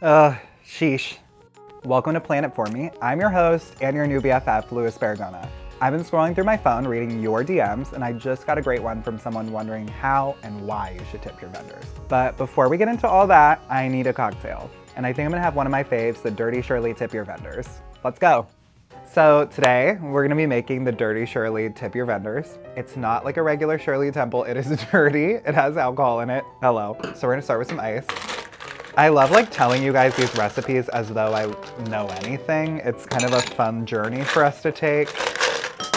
Sheesh. Welcome to Plan It For Me. I'm your host and your new BFF, Louis Baragona. I've been scrolling through my phone reading your DMs, and I just got a great one from someone wondering how and why you should tip your vendors. But before we get into all that, I need a cocktail. And I think I'm gonna have one of my faves, the Dirty Shirley Tip Your Vendors. Let's go. So today, we're gonna be making the Dirty Shirley Tip Your Vendors. It's not like a regular Shirley Temple, it is dirty. It has alcohol in it. Hello. So we're gonna start with some ice. I love telling you guys these recipes as though I know anything. It's kind of a fun journey for us to take.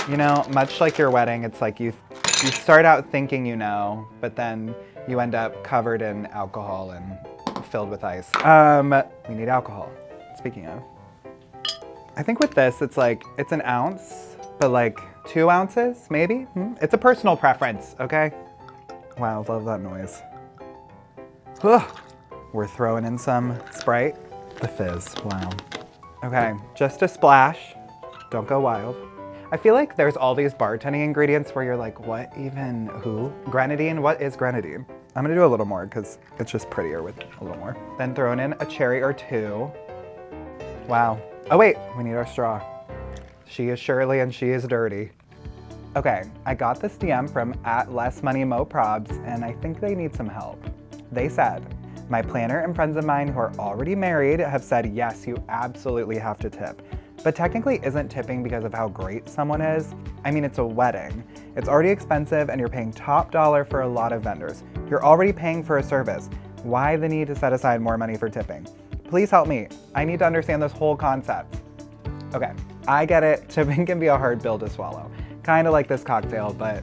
You know, much like your wedding, it's like you start out thinking you know, but then you end up covered in alcohol and filled with ice. We need alcohol, speaking of. I think with this, it's an ounce, but 2 ounces, maybe? It's a personal preference, okay? Wow, love that noise. Ugh. We're throwing in some Sprite. The fizz, wow. Okay, just a splash. Don't go wild. I feel like there's all these bartending ingredients where you're like, what even, who? Grenadine, what is grenadine? I'm gonna do a little more because it's just prettier with a little more. Then throwing in a cherry or two. Wow. Oh wait, we need our straw. She is Shirley and she is dirty. Okay, I got this DM from @lessmoneymoprobs and I think they need some help. They said, my planner and friends of mine who are already married have said, yes, you absolutely have to tip. But technically isn't tipping because of how great someone is. I mean, it's a wedding. It's already expensive and you're paying top dollar for a lot of vendors. You're already paying for a service. Why the need to set aside more money for tipping? Please help me. I need to understand this whole concept. Okay, I get it. Tipping can be a hard pill to swallow. Kind of like this cocktail, but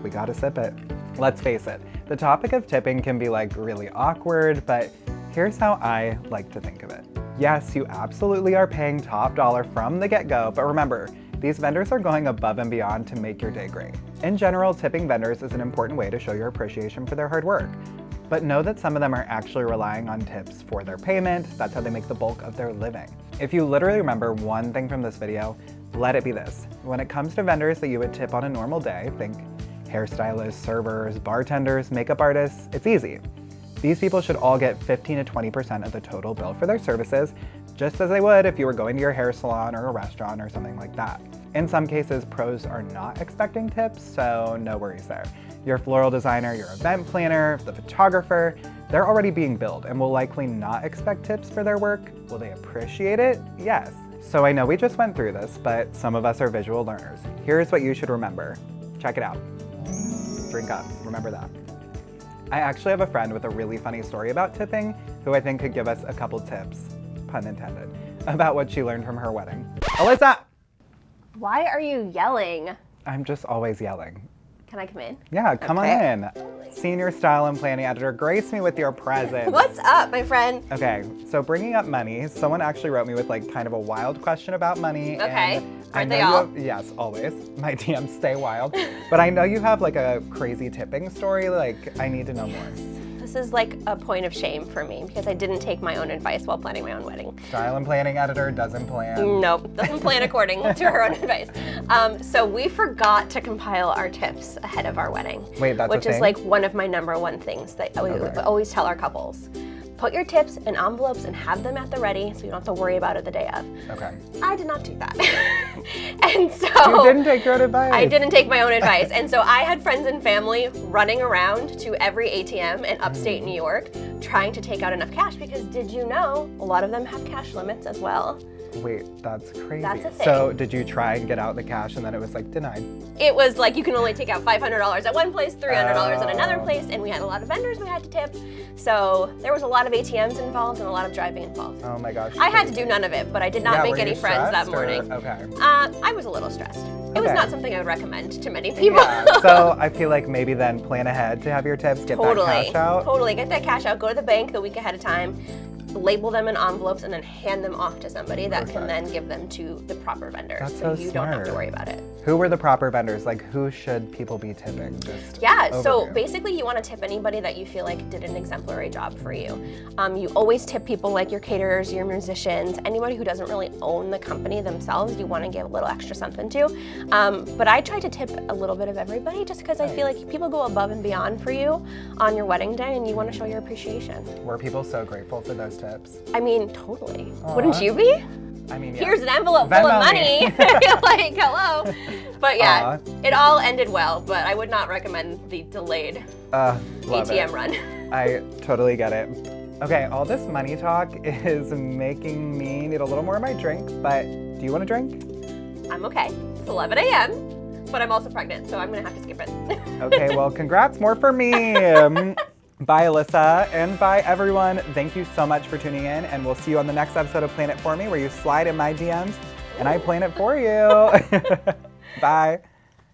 we gotta sip it. Let's face it, the topic of tipping can be really awkward, but here's how I like to think of it. Yes, you absolutely are paying top dollar from the get-go, but remember, these vendors are going above and beyond to make your day great. In general, tipping vendors is an important way to show your appreciation for their hard work. But know that some of them are actually relying on tips for their payment. That's how they make the bulk of their living. If you literally remember one thing from this video, let it be this. When it comes to vendors that you would tip on a normal day, think hairstylists, servers, bartenders, makeup artists, it's easy. These people should all get 15 to 20% of the total bill for their services, just as they would if you were going to your hair salon or a restaurant or something like that. In some cases, pros are not expecting tips, so no worries there. Your floral designer, your event planner, the photographer, they're already being billed and will likely not expect tips for their work. Will they appreciate it? Yes. So I know we just went through this, but some of us are visual learners. Here's what you should remember. Check it out. Drink up, remember that. I actually have a friend with a really funny story about tipping who I think could give us a couple tips, pun intended, about what she learned from her wedding. Alyssa! Why are you yelling? I'm just always yelling. Can I come in? Yeah, come on in. Senior Style and Planning Editor, grace me with your presence. What's up, my friend? Okay, so bringing up money, someone actually wrote me with kind of a wild question about money. Okay, aren't they you all? Yes, always. My DMs stay wild. But I know you have a crazy tipping story. I need to know more. This is a point of shame for me because I didn't take my own advice while planning my own wedding. Style and Planning Editor doesn't plan. Nope, doesn't plan according to her own advice. So we forgot to compile our tips ahead of our wedding. Wait, that's which a is thing? one of my #1 things that we always tell our couples. Put your tips in envelopes and have them at the ready so you don't have to worry about it the day of. Okay. I did not do that. And so you didn't take your own advice. I didn't take my own advice. And so I had friends and family running around to every ATM in upstate New York trying to take out enough cash because did you know a lot of them have cash limits as well? Wait, that's crazy. That's a thing. So did you try and get out the cash and then it was denied? It was you can only take out $500 at one place, $300 at another place, and we had a lot of vendors we had to tip. So there was a lot of ATMs involved and a lot of driving involved. Oh my gosh. I had to do none of it, but I did not make any friends that morning. Okay. I was a little stressed. It was not something I would recommend to many people. Yeah, so I feel maybe then plan ahead to have your tips, get that cash out. Totally, get that cash out, go to the bank the week ahead of time, label them in envelopes, and then hand them off to somebody that can then give them to the proper vendor. That's so so you smart. don't have to worry about it. Who were the proper vendors? Who should people be tipping? Just so basically you want to tip anybody that you feel did an exemplary job for you. You always tip people like your caterers, your musicians, anybody who doesn't really own the company themselves, you want to give a little extra something to. But I try to tip a little bit of everybody just because I feel people go above and beyond for you on your wedding day and you want to show your appreciation. Were people so grateful for those tips? tips. I mean, totally. Aw. Wouldn't you be? I mean, yeah. Here's an envelope full of Venmo money. me. Like, hello. But yeah, Aw. it all ended well, but I would not recommend the delayed Love ATM it. run. I totally get it. Okay, all this money talk is making me need a little more of my drink, but do you want a drink? I'm okay. It's 11 a.m., but I'm also pregnant, so I'm gonna have to skip it. Okay, well, congrats, more for me. Bye, Alyssa, and bye, everyone. Thank you so much for tuning in, and we'll see you on the next episode of Plan It For Me, where you slide in my DMs, and I plan it for you. Bye.